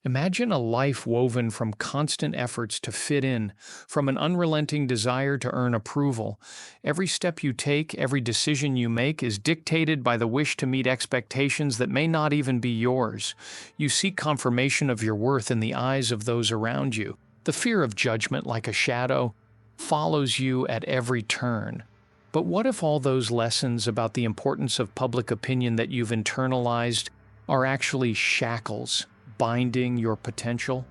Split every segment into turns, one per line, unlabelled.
Imagine a life woven from constant efforts to fit in, from an unrelenting desire to earn approval. Every step you take, every decision you make is dictated by the wish to meet expectations that may not even be yours. You seek confirmation of your worth in the eyes of those around you. The fear of judgment, like a shadow, follows you at every turn. But what if all those lessons about the importance of public opinion that you've internalized are actually shackles binding your potential?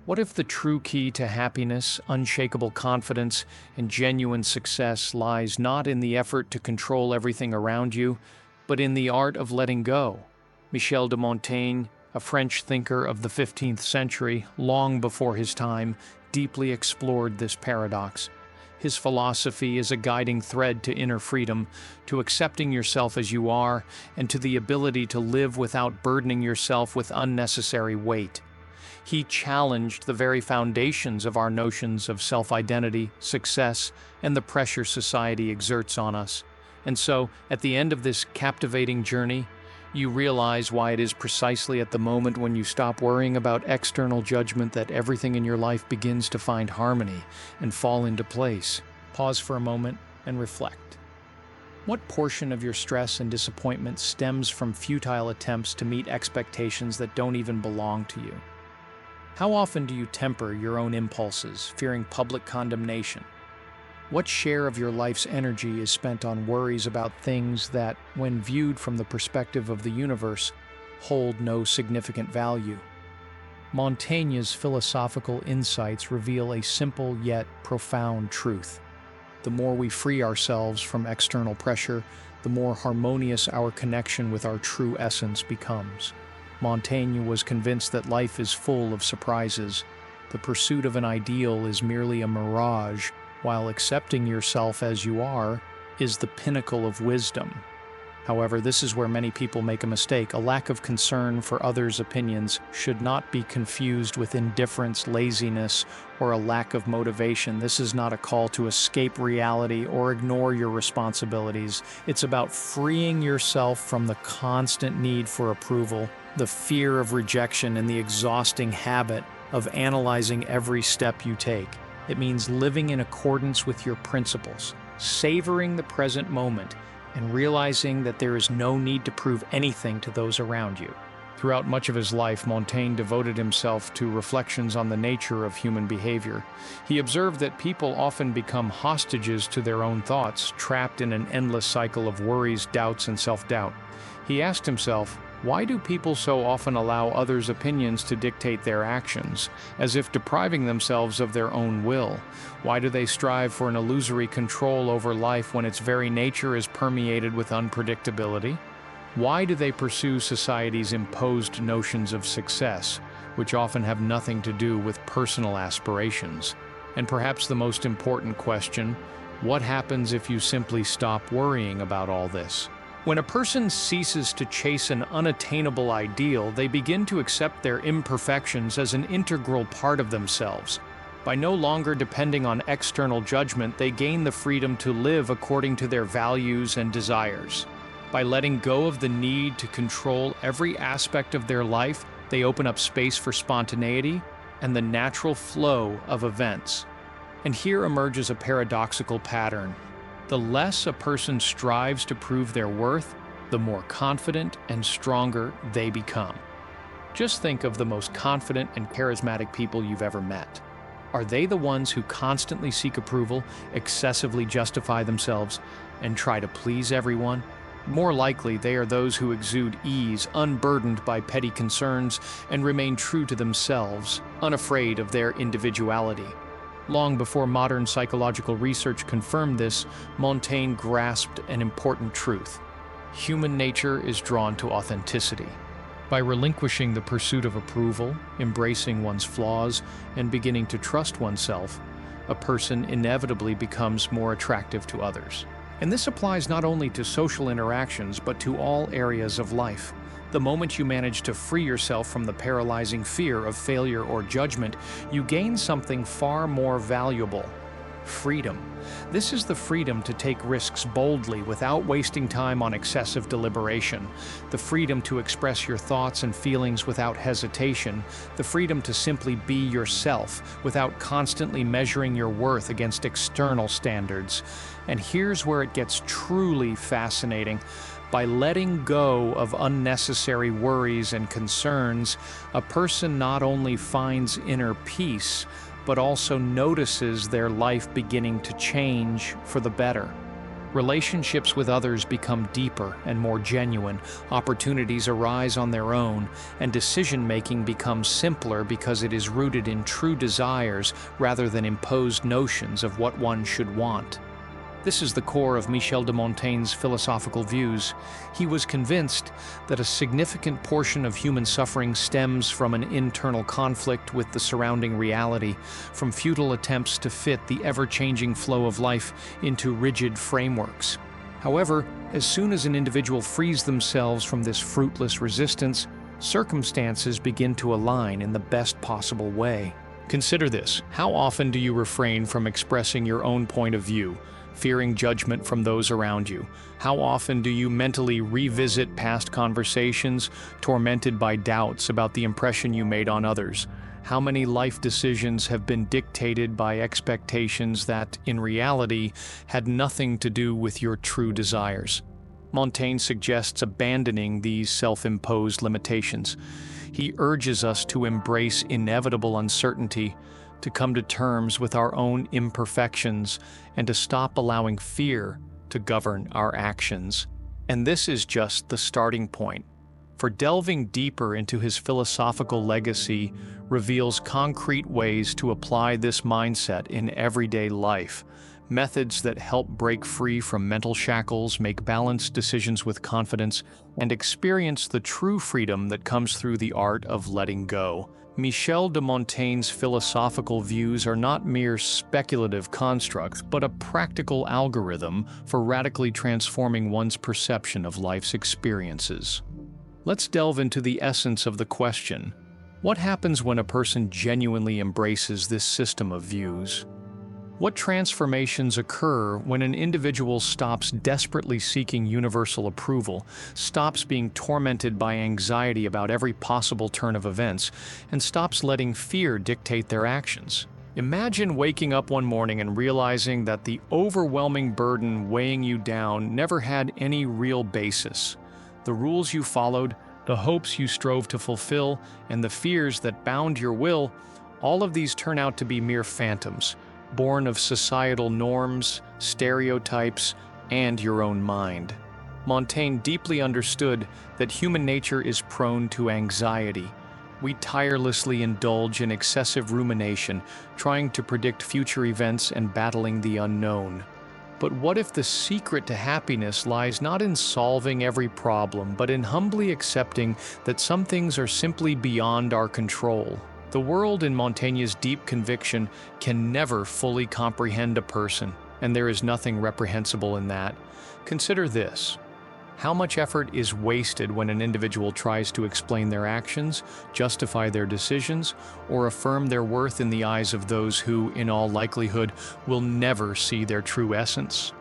What if the true key to happiness, unshakable confidence, and genuine success lies not in the effort to control everything around you, but in the art of letting go? Michel de Montaigne, a French thinker of the 15th century, long before his time, deeply explored this paradox. His philosophy is a guiding thread to inner freedom, to accepting yourself as you are, and to the ability to live without burdening yourself with unnecessary weight. He challenged the very foundations of our notions of self-identity, success, and the pressure society exerts on us. And so, at the end of this captivating journey, you realize why it is precisely at the moment when you stop worrying about external judgment that everything in your life begins to find harmony and fall into place. Pause for a moment and reflect. What portion of your stress and disappointment stems from futile attempts to meet expectations that don't even belong to you? How often do you temper your own impulses, fearing public condemnation? What share of your life's energy is spent on worries about things that, when viewed from the perspective of the universe, hold no significant value? Montaigne's philosophical insights reveal a simple yet profound truth. The more we free ourselves from external pressure, the more harmonious our connection with our true essence becomes. Montaigne was convinced that life is full of surprises. The pursuit of an ideal is merely a mirage, while accepting yourself as you are is the pinnacle of wisdom. However, this is where many people make a mistake. A lack of concern for others' opinions should not be confused with indifference, laziness, or a lack of motivation. This is not a call to escape reality or ignore your responsibilities. It's about freeing yourself from the constant need for approval, the fear of rejection, and the exhausting habit of analyzing every step you take. It means living in accordance with your principles, savoring the present moment, and realizing that there is no need to prove anything to those around you. Throughout much of his life, Montaigne devoted himself to reflections on the nature of human behavior. He observed that people often become hostages to their own thoughts, trapped in an endless cycle of worries, doubts, and self-doubt. He asked himself, why do people so often allow others' opinions to dictate their actions, as if depriving themselves of their own will? Why do they strive for an illusory control over life when its very nature is permeated with unpredictability? Why do they pursue society's imposed notions of success, which often have nothing to do with personal aspirations? And perhaps the most important question, what happens if you simply stop worrying about all this? When a person ceases to chase an unattainable ideal, they begin to accept their imperfections as an integral part of themselves. By no longer depending on external judgment, they gain the freedom to live according to their values and desires. By letting go of the need to control every aspect of their life, they open up space for spontaneity and the natural flow of events. And here emerges a paradoxical pattern. The less a person strives to prove their worth, the more confident and stronger they become. Just think of the most confident and charismatic people you've ever met. Are they the ones who constantly seek approval, excessively justify themselves, and try to please everyone? More likely, they are those who exude ease, unburdened by petty concerns, and remain true to themselves, unafraid of their individuality. Long before modern psychological research confirmed this, Montaigne grasped an important truth. Human nature is drawn to authenticity. By relinquishing the pursuit of approval, embracing one's flaws, and beginning to trust oneself, a person inevitably becomes more attractive to others. And this applies not only to social interactions, but to all areas of life. The moment you manage to free yourself from the paralyzing fear of failure or judgment, you gain something far more valuable: freedom. This is the freedom to take risks boldly without wasting time on excessive deliberation, the freedom to express your thoughts and feelings without hesitation, the freedom to simply be yourself without constantly measuring your worth against external standards. And here's where it gets truly fascinating. By letting go of unnecessary worries and concerns, a person not only finds inner peace, but also notices their life beginning to change for the better. Relationships with others become deeper and more genuine, opportunities arise on their own, and decision-making becomes simpler because it is rooted in true desires rather than imposed notions of what one should want. This is the core of Michel de Montaigne's philosophical views. He was convinced that a significant portion of human suffering stems from an internal conflict with the surrounding reality, from futile attempts to fit the ever-changing flow of life into rigid frameworks. However, as soon as an individual frees themselves from this fruitless resistance, circumstances begin to align in the best possible way. Consider this: how often do you refrain from expressing your own point of view, fearing judgment from those around you? How often do you mentally revisit past conversations, tormented by doubts about the impression you made on others? How many life decisions have been dictated by expectations that, in reality, had nothing to do with your true desires? Montaigne suggests abandoning these self-imposed limitations. He urges us to embrace inevitable uncertainty, to come to terms with our own imperfections, and to stop allowing fear to govern our actions. And this is just the starting point. For delving deeper into his philosophical legacy reveals concrete ways to apply this mindset in everyday life, methods that help break free from mental shackles, make balanced decisions with confidence, and experience the true freedom that comes through the art of letting go. Michel de Montaigne's philosophical views are not mere speculative constructs, but a practical algorithm for radically transforming one's perception of life's experiences. Let's delve into the essence of the question: what happens when a person genuinely embraces this system of views? What transformations occur when an individual stops desperately seeking universal approval, stops being tormented by anxiety about every possible turn of events, and stops letting fear dictate their actions? Imagine waking up one morning and realizing that the overwhelming burden weighing you down never had any real basis. The rules you followed, the hopes you strove to fulfill, and the fears that bound your will, all of these turn out to be mere phantoms, born of societal norms, stereotypes, and your own mind. Montaigne deeply understood that human nature is prone to anxiety. We tirelessly indulge in excessive rumination, trying to predict future events and battling the unknown. But what if the secret to happiness lies not in solving every problem, but in humbly accepting that some things are simply beyond our control? The world, in Montaigne's deep conviction, can never fully comprehend a person, and there is nothing reprehensible in that. Consider this: how much effort is wasted when an individual tries to explain their actions, justify their decisions, or affirm their worth in the eyes of those who, in all likelihood, will never see their true essence?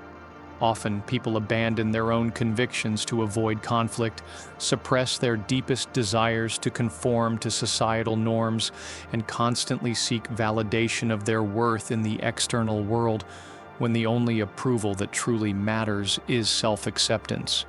Often, people abandon their own convictions to avoid conflict, suppress their deepest desires to conform to societal norms, and constantly seek validation of their worth in the external world, when the only approval that truly matters is self-acceptance.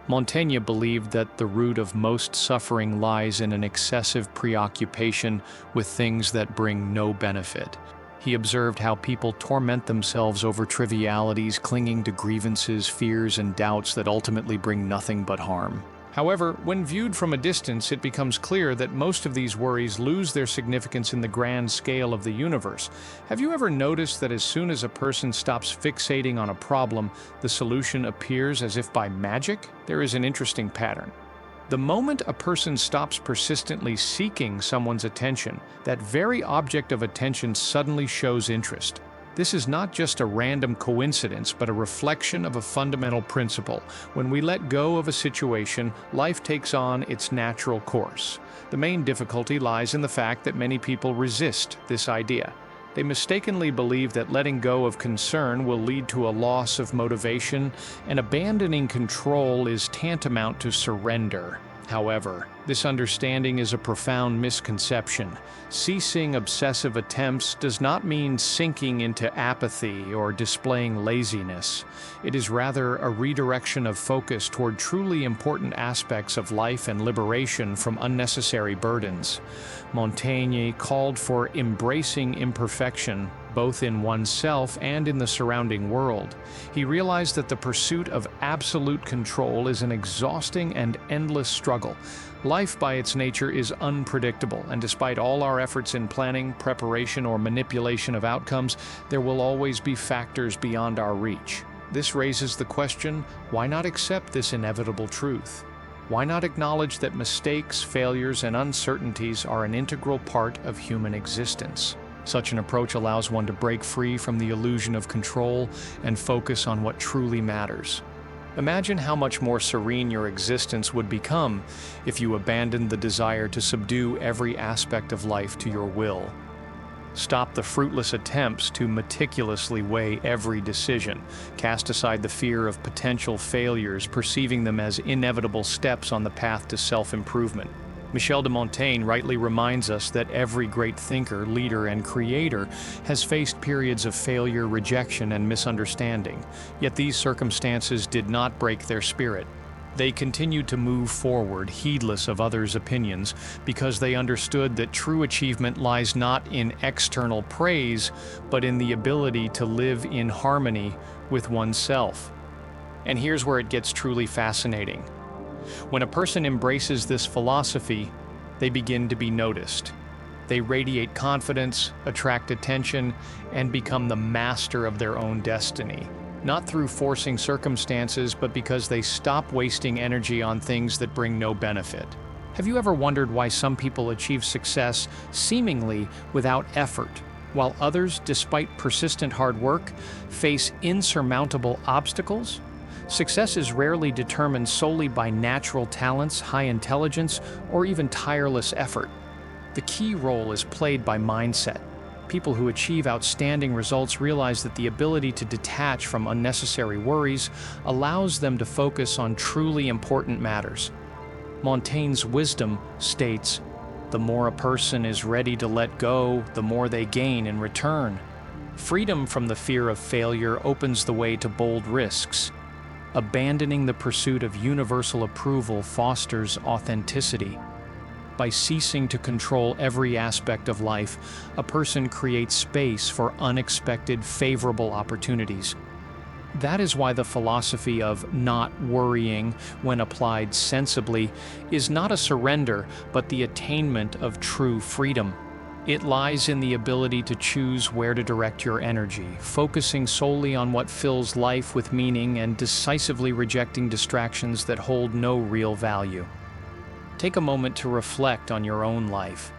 Montaigne believed that the root of most suffering lies in an excessive preoccupation with things that bring no benefit. He observed how people torment themselves over trivialities, clinging to grievances, fears, and doubts that ultimately bring nothing but harm. However, when viewed from a distance, it becomes clear that most of these worries lose their significance in the grand scale of the universe. Have you ever noticed that as soon as a person stops fixating on a problem, the solution appears as if by magic? There is an interesting pattern. The moment a person stops persistently seeking someone's attention, that very object of attention suddenly shows interest. This is not just a random coincidence, but a reflection of a fundamental principle. When we let go of a situation, life takes on its natural course. The main difficulty lies in the fact that many people resist this idea. They mistakenly believe that letting go of concern will lead to a loss of motivation, and abandoning control is tantamount to surrender. However, this understanding is a profound misconception. Ceasing obsessive attempts does not mean sinking into apathy or displaying laziness. It is rather a redirection of focus toward truly important aspects of life and liberation from unnecessary burdens. Montaigne called for embracing imperfection, both in oneself and in the surrounding world. He realized that the pursuit of absolute control is an exhausting and endless struggle. Life by its nature is unpredictable, and despite all our efforts in planning, preparation, or manipulation of outcomes, there will always be factors beyond our reach. This raises the question, why not accept this inevitable truth? Why not acknowledge that mistakes, failures, and uncertainties are an integral part of human existence? Such an approach allows one to break free from the illusion of control and focus on what truly matters. Imagine how much more serene your existence would become if you abandoned the desire to subdue every aspect of life to your will. Stop the fruitless attempts to meticulously weigh every decision. Cast aside the fear of potential failures, perceiving them as inevitable steps on the path to self-improvement. Michel de Montaigne rightly reminds us that every great thinker, leader, and creator has faced periods of failure, rejection, and misunderstanding. Yet these circumstances did not break their spirit. They continued to move forward, heedless of others' opinions, because they understood that true achievement lies not in external praise, but in the ability to live in harmony with oneself. And here's where it gets truly fascinating. When a person embraces this philosophy, they begin to be noticed. They radiate confidence, attract attention, and become the master of their own destiny. Not through forcing circumstances, but because they stop wasting energy on things that bring no benefit. Have you ever wondered why some people achieve success seemingly without effort, while others, despite persistent hard work, face insurmountable obstacles? Success is rarely determined solely by natural talents, high intelligence, or even tireless effort. The key role is played by mindset. People who achieve outstanding results realize that the ability to detach from unnecessary worries allows them to focus on truly important matters. Montaigne's wisdom states, "The more a person is ready to let go, the more they gain in return." Freedom from the fear of failure opens the way to bold risks. Abandoning the pursuit of universal approval fosters authenticity. By ceasing to control every aspect of life, a person creates space for unexpected, favorable opportunities. That is why the philosophy of not worrying, when applied sensibly, is not a surrender, but the attainment of true freedom. It lies in the ability to choose where to direct your energy, focusing solely on what fills life with meaning and decisively rejecting distractions that hold no real value. Take a moment to reflect on your own life.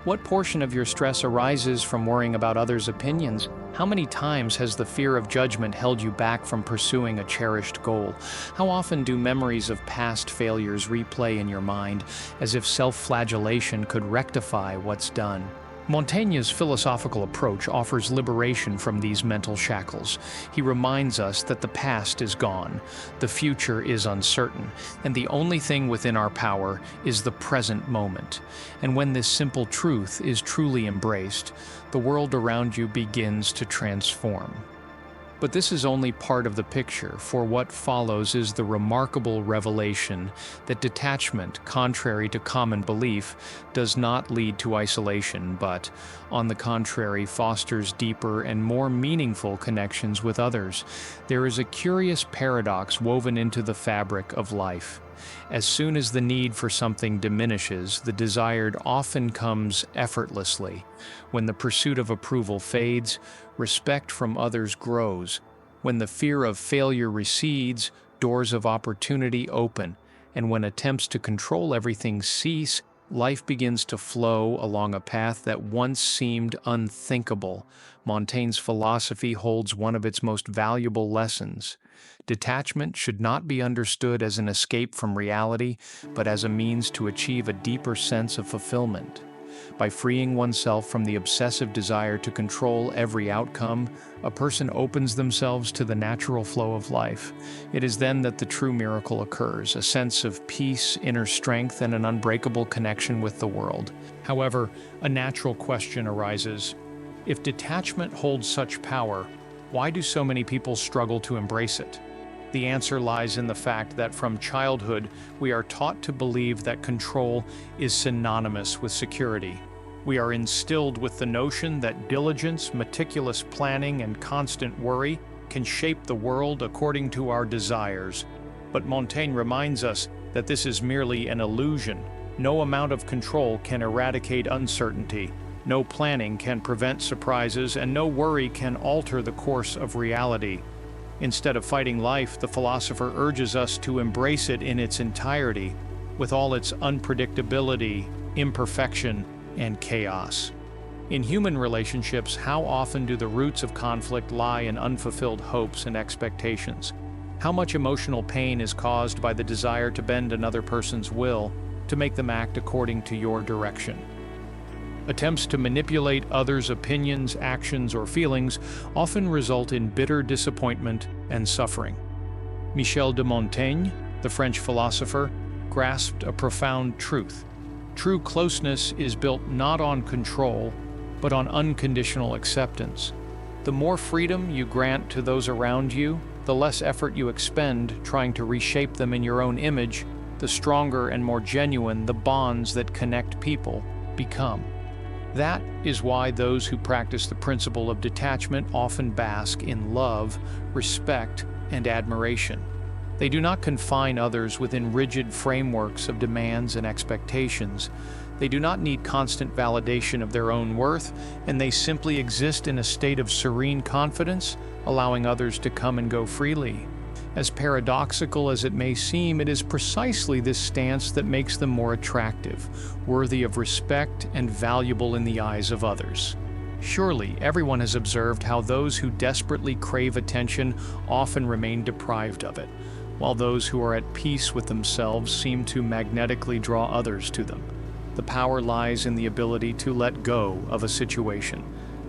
What portion of your stress arises from worrying about others' opinions? How many times has the fear of judgment held you back from pursuing a cherished goal? How often do memories of past failures replay in your mind, as if self-flagellation could rectify what's done? Montaigne's philosophical approach offers liberation from these mental shackles. He reminds us that the past is gone, the future is uncertain, and the only thing within our power is the present moment. And when this simple truth is truly embraced, the world around you begins to transform. But this is only part of the picture, for what follows is the remarkable revelation that detachment, contrary to common belief, does not lead to isolation, but, on the contrary, fosters deeper and more meaningful connections with others. There is a curious paradox woven into the fabric of life. As soon as the need for something diminishes, the desired often comes effortlessly. When the pursuit of approval fades, respect from others grows. When the fear of failure recedes, doors of opportunity open. And when attempts to control everything cease, life begins to flow along a path that once seemed unthinkable. Montaigne's philosophy holds one of its most valuable lessons. Detachment should not be understood as an escape from reality, but as a means to achieve a deeper sense of fulfillment. By freeing oneself from the obsessive desire to control every outcome, a person opens themselves to the natural flow of life. It is then that the true miracle occurs, a sense of peace, inner strength, and an unbreakable connection with the world. However, a natural question arises. If detachment holds such power, why do so many people struggle to embrace it? The answer lies in the fact that from childhood, we are taught to believe that control is synonymous with security. We are instilled with the notion that diligence, meticulous planning, and constant worry can shape the world according to our desires. But Montaigne reminds us that this is merely an illusion. No amount of control can eradicate uncertainty. No planning can prevent surprises, and no worry can alter the course of reality. Instead of fighting life, the philosopher urges us to embrace it in its entirety, with all its unpredictability, imperfection, and chaos. In human relationships, how often do the roots of conflict lie in unfulfilled hopes and expectations? How much emotional pain is caused by the desire to bend another person's will, to make them act according to your direction? Attempts to manipulate others' opinions, actions, or feelings often result in bitter disappointment and suffering. Michel de Montaigne, the French philosopher, grasped a profound truth. True closeness is built not on control, but on unconditional acceptance. The more freedom you grant to those around you, the less effort you expend trying to reshape them in your own image, the stronger and more genuine the bonds that connect people become. That is why those who practice the principle of detachment often bask in love, respect, and admiration. They do not confine others within rigid frameworks of demands and expectations. They do not need constant validation of their own worth, and they simply exist in a state of serene confidence, allowing others to come and go freely. As paradoxical as it may seem, it is precisely this stance that makes them more attractive, worthy of respect, and valuable in the eyes of others. Surely, everyone has observed how those who desperately crave attention often remain deprived of it, while those who are at peace with themselves seem to magnetically draw others to them. The power lies in the ability to let go of a situation.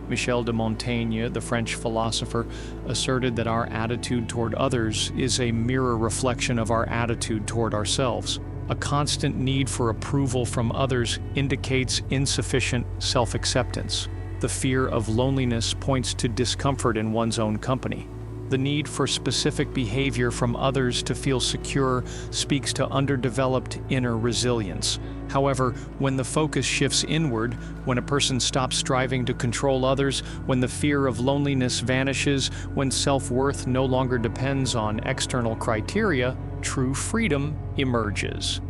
Michel de Montaigne, the French philosopher, asserted that our attitude toward others is a mirror reflection of our attitude toward ourselves. A constant need for approval from others indicates insufficient self-acceptance. The fear of loneliness points to discomfort in one's own company. The need for specific behavior from others to feel secure speaks to underdeveloped inner resilience. However, when the focus shifts inward, when a person stops striving to control others, when the fear of loneliness vanishes, when self-worth no longer depends on external criteria, true freedom emerges.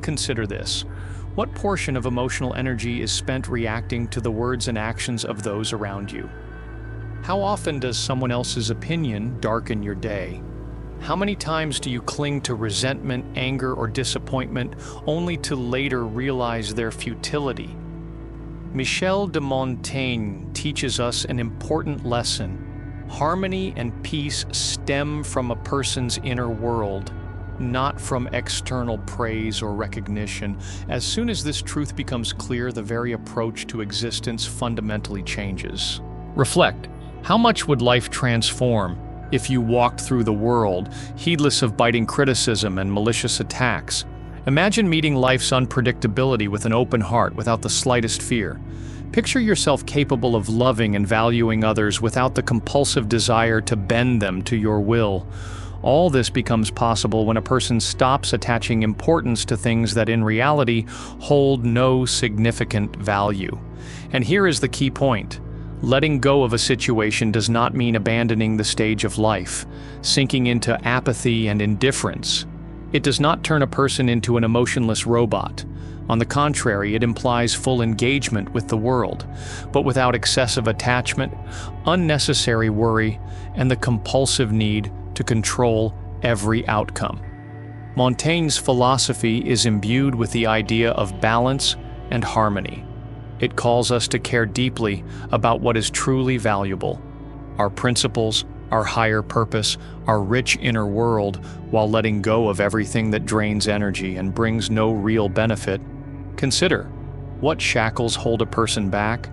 Consider this. What portion of emotional energy is spent reacting to the words and actions of those around you? How often does someone else's opinion darken your day? How many times do you cling to resentment, anger, or disappointment only to later realize their futility? Michel de Montaigne teaches us an important lesson. Harmony and peace stem from a person's inner world, not from external praise or recognition. As soon as this truth becomes clear, the very approach to existence fundamentally changes. Reflect. How much would life transform if you walked through the world, heedless of biting criticism and malicious attacks? Imagine meeting life's unpredictability with an open heart, without the slightest fear. Picture yourself capable of loving and valuing others without the compulsive desire to bend them to your will. All this becomes possible when a person stops attaching importance to things that in reality hold no significant value. And here is the key point. Letting go of a situation does not mean abandoning the stage of life, sinking into apathy and indifference. It does not turn a person into an emotionless robot. On the contrary, it implies full engagement with the world, but without excessive attachment, unnecessary worry, and the compulsive need to control every outcome. Montaigne's philosophy is imbued with the idea of balance and harmony. It calls us to care deeply about what is truly valuable, our principles, our higher purpose, our rich inner world, while letting go of everything that drains energy and brings no real benefit. Consider, What shackles hold a person back?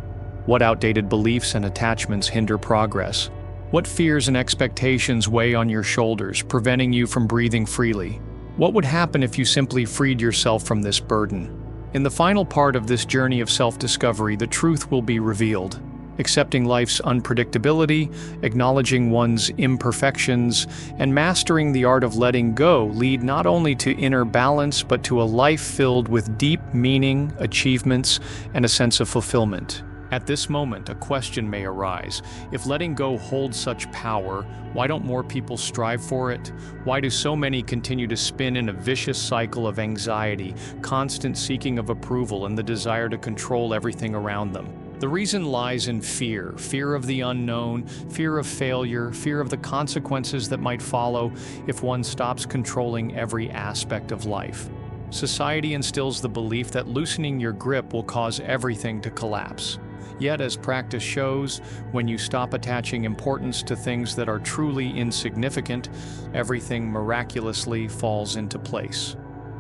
What outdated beliefs and attachments hinder progress? What fears and expectations weigh on your shoulders, preventing you from breathing freely? What would happen if you simply freed yourself from this burden? In the final part of this journey of self-discovery, the truth will be revealed. Accepting life's unpredictability, acknowledging one's imperfections, and mastering the art of letting go lead not only to inner balance, but to a life filled with deep meaning, achievements, and a sense of fulfillment. At this moment, a question may arise. If letting go holds such power, why don't more people strive for it? Why do so many continue to spin in a vicious cycle of anxiety, constant seeking of approval, and the desire to control everything around them? The reason lies in fear. Fear of the unknown, fear of failure, fear of the consequences that might follow if one stops controlling every aspect of life. Society instills the belief that loosening your grip will cause everything to collapse. Yet, as practice shows, when you stop attaching importance to things that are truly insignificant, everything miraculously falls into place.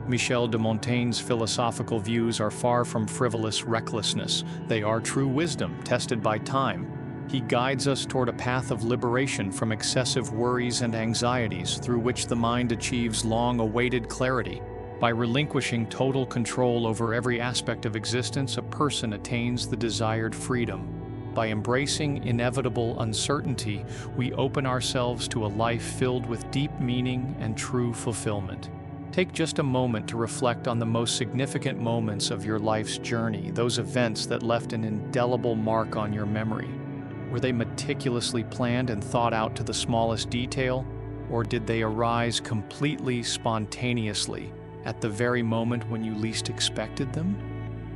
Michel de Montaigne's philosophical views are far from frivolous recklessness. They are true wisdom, tested by time. He guides us toward a path of liberation from excessive worries and anxieties, through which the mind achieves long-awaited clarity. By relinquishing total control over every aspect of existence, a person attains the desired freedom. By embracing inevitable uncertainty, we open ourselves to a life filled with deep meaning and true fulfillment. Take just a moment to reflect on the most significant moments of your life's journey, those events that left an indelible mark on your memory. Were they meticulously planned and thought out to the smallest detail, or did they arise completely spontaneously at the very moment when you least expected them?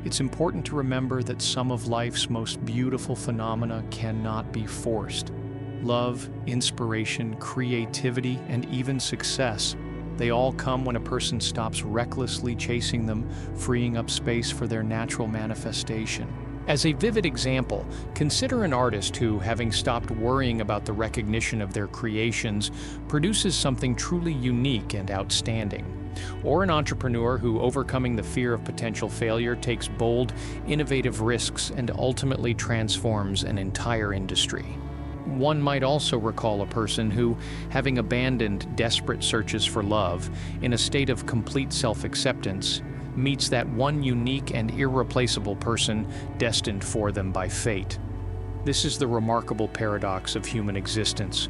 It's important to remember that some of life's most beautiful phenomena cannot be forced. Love, inspiration, creativity, and even success, they all come when a person stops recklessly chasing them, freeing up space for their natural manifestation. As a vivid example, consider an artist who, having stopped worrying about the recognition of their creations, produces something truly unique and outstanding. Or an entrepreneur who, overcoming the fear of potential failure, takes bold, innovative risks and ultimately transforms an entire industry. One might also recall a person who, having abandoned desperate searches for love, in a state of complete self-acceptance, meets that one unique and irreplaceable person destined for them by fate. This is the remarkable paradox of human existence.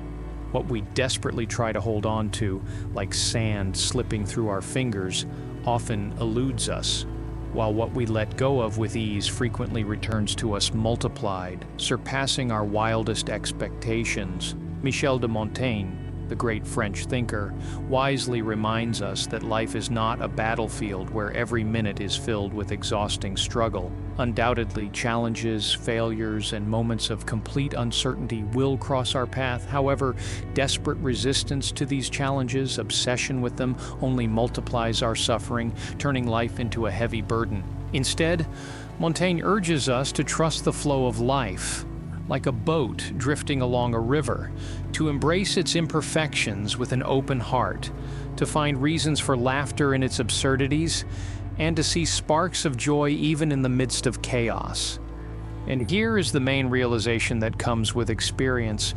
What we desperately try to hold on to, like sand slipping through our fingers, often eludes us, while what we let go of with ease frequently returns to us multiplied, surpassing our wildest expectations. Michel de Montaigne, the great French thinker, wisely reminds us that life is not a battlefield where every minute is filled with exhausting struggle. Undoubtedly, challenges, failures, and moments of complete uncertainty will cross our path. However, desperate resistance to these challenges, obsession with them, only multiplies our suffering, turning life into a heavy burden. Instead, Montaigne urges us to trust the flow of life, like a boat drifting along a river, to embrace its imperfections with an open heart, to find reasons for laughter in its absurdities, and to see sparks of joy even in the midst of chaos. And here is the main realization that comes with experience.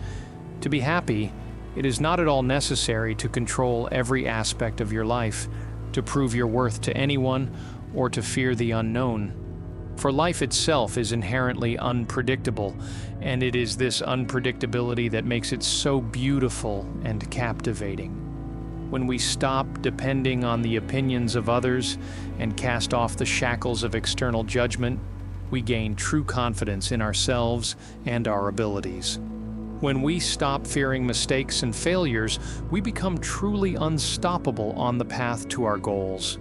To be happy, it is not at all necessary to control every aspect of your life, to prove your worth to anyone, or to fear the unknown. For life itself is inherently unpredictable, and it is this unpredictability that makes it so beautiful and captivating. When we stop depending on the opinions of others and cast off the shackles of external judgment, we gain true confidence in ourselves and our abilities. When we stop fearing mistakes and failures, we become truly unstoppable on the path to our goals.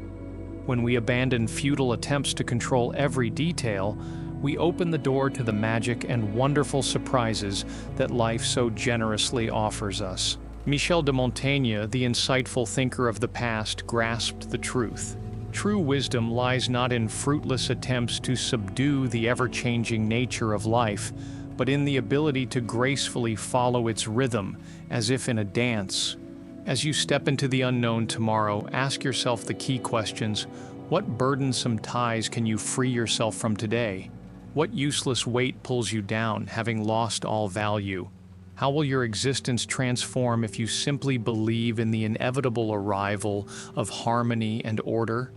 When we abandon futile attempts to control every detail, we open the door to the magic and wonderful surprises that life so generously offers us. Michel de Montaigne, the insightful thinker of the past, grasped the truth. True wisdom lies not in fruitless attempts to subdue the ever-changing nature of life, but in the ability to gracefully follow its rhythm, as if in a dance. As you step into the unknown tomorrow, ask yourself the key questions: What burdensome ties can you free yourself from today? What useless weight pulls you down, having lost all value? How will your existence transform if you simply believe in the inevitable arrival of harmony and order?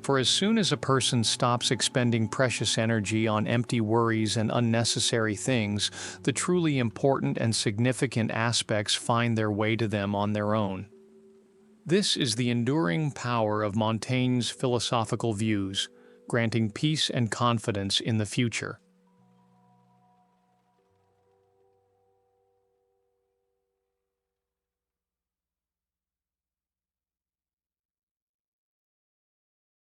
For as soon as a person stops expending precious energy on empty worries and unnecessary things, the truly important and significant aspects find their way to them on their own. This is the enduring power of Montaigne's philosophical views, granting peace and confidence in the future.